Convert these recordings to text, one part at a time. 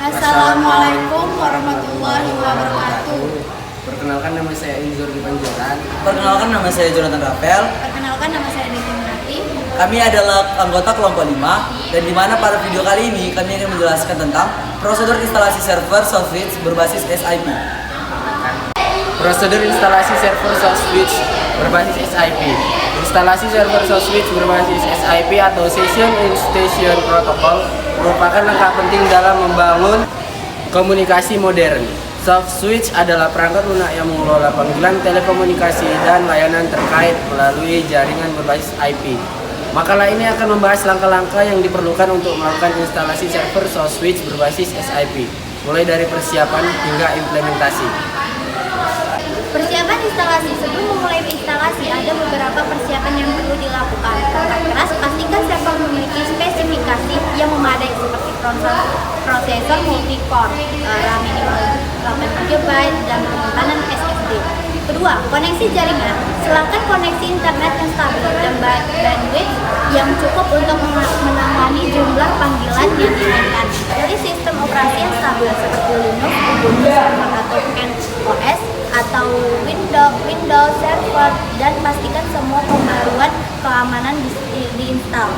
Assalamualaikum warahmatullahi wabarakatuh. Perkenalkan, nama saya Inzur Dipanjuran. Perkenalkan, nama saya Jonathan Rafael. Perkenalkan, nama saya Desi Munati. Kami adalah anggota kelompok 5, dan di mana pada video kali ini kami akan menjelaskan tentang prosedur instalasi server SoftSwitch berbasis SIP. Prosedur instalasi server SoftSwitch berbasis SIP. Instalasi server SoftSwitch berbasis SIP atau Session Instantiation Protocol merupakan langkah penting dalam membangun komunikasi modern. SoftSwitch adalah perangkat lunak yang mengelola panggilan telekomunikasi dan layanan terkait melalui jaringan berbasis IP. Makalah ini akan membahas langkah-langkah yang diperlukan untuk melakukan instalasi server SoftSwitch berbasis SIP, mulai dari persiapan hingga implementasi. Persiapan instalasi. Sebelum memulai instalasi, ada beberapa persiapan yang perlu dilakukan. Perangkat keras, pastikan server memiliki spesifikasi yang memadai seperti prosesor multi-core, RAM minimal 8 GB, dan penyimpanan SSD. Kedua, koneksi jaringan. Silakan koneksi internet yang stabil dan bandwidth yang cukup untuk menangani jumlah panggilan yang diinginkan. Pilih sistem operasi yang stabil seperti Linux, Ubuntu Server atau CentOS atau Windows Server, dan pastikan semua pembaruan keamanan diinstal.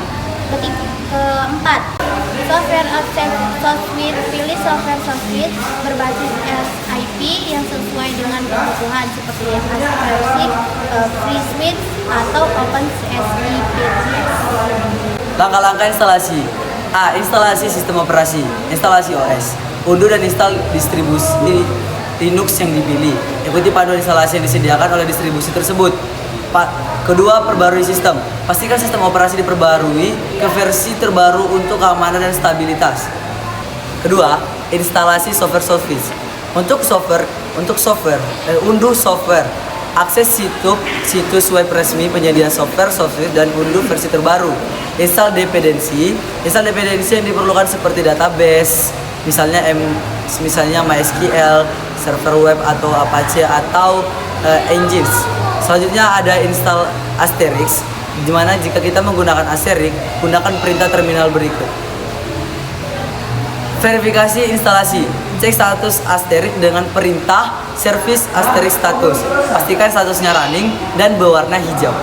Keempat, software SoftSwitch. Pilih software SoftSwitch berbasis SIP yang sesuai dengan kebutuhan seperti Asterisk, FreeSwitch, atau OpenSSIPS. Langkah-langkah instalasi. A. Instalasi sistem operasi. Instalasi OS. Unduh dan install distribusi Linux yang dipilih. Ikuti panduan instalasi yang disediakan oleh distribusi tersebut. Kedua, perbarui sistem. Pastikan sistem operasi diperbarui ke versi terbaru untuk keamanan dan stabilitas. Kedua, instalasi software SoftSwitch. Untuk software dan unduh software. Akses situs web resmi penyedia software SoftSwitch dan unduh versi terbaru. Install dependensi. Install dependensi yang diperlukan seperti database, misalnya MySQL, server web atau Apache atau Nginx. Selanjutnya ada install Asterisk, di mana jika kita menggunakan Asterisk, gunakan perintah terminal berikut. Verifikasi instalasi. Cek status Asterisk dengan perintah service Asterisk status. Pastikan statusnya running dan berwarna hijau.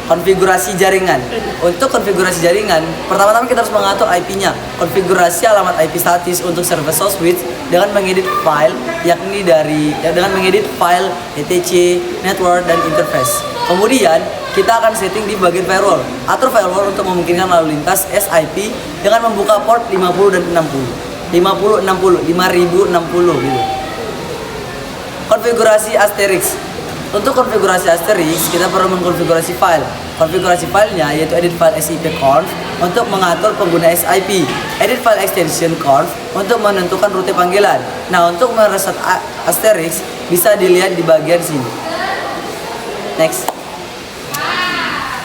Konfigurasi jaringan. Untuk konfigurasi jaringan, pertama-tama kita harus mengatur IP-nya. Konfigurasi alamat IP statis untuk server SoftSwitch dengan mengedit file, dengan mengedit file etc, network, dan interface. Kemudian kita akan setting di bagian firewall. Atur firewall untuk memungkinkan lalu lintas SIP dengan membuka port 50 dan 60. 5060 gitu. Konfigurasi Asterisk. Untuk konfigurasi Asterisk, kita perlu mengkonfigurasi file. Konfigurasi filenya yaitu edit file SIP-conf untuk mengatur pengguna SIP, edit file extension conf untuk menentukan rute panggilan. Nah, untuk mereset Asterisk bisa dilihat di bagian sini. Next.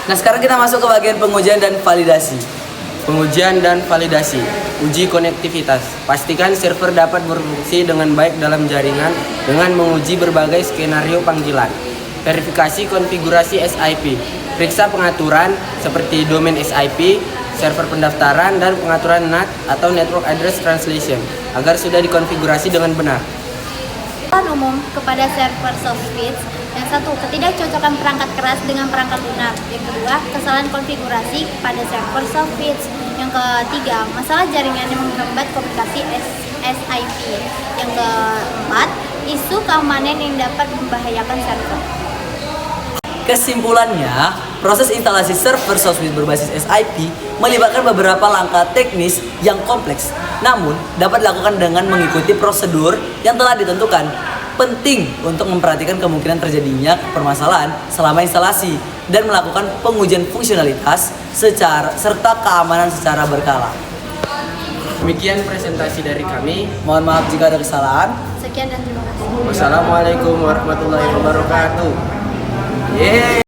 Nah, sekarang kita masuk ke bagian pengujian dan validasi. Pengujian dan validasi. Uji konektivitas. Pastikan server dapat berfungsi dengan baik dalam jaringan dengan menguji berbagai skenario panggilan. Verifikasi konfigurasi SIP. Periksa pengaturan seperti domain SIP, server pendaftaran, dan pengaturan NAT atau Network Address Translation agar sudah dikonfigurasi dengan benar. Umum kepada server SoftSwitch. Yang satu, ketidakcocokan perangkat keras dengan perangkat lunak. Yang kedua, kesalahan konfigurasi pada server SoftSwitch. Yang ketiga, masalah jaringan yang menghambat komunikasi SIP. Yang keempat, isu keamanan yang dapat membahayakan server. Kesimpulannya, proses instalasi server SoftSwitch berbasis SIP melibatkan beberapa langkah teknis yang kompleks, namun dapat dilakukan dengan mengikuti prosedur yang telah ditentukan. Penting untuk memperhatikan kemungkinan terjadinya permasalahan selama instalasi dan melakukan pengujian fungsionalitas serta keamanan secara berkala. Demikian presentasi dari kami. Mohon maaf jika ada kesalahan. Sekian dan terima kasih. Wassalamualaikum warahmatullahi wabarakatuh. Yeay.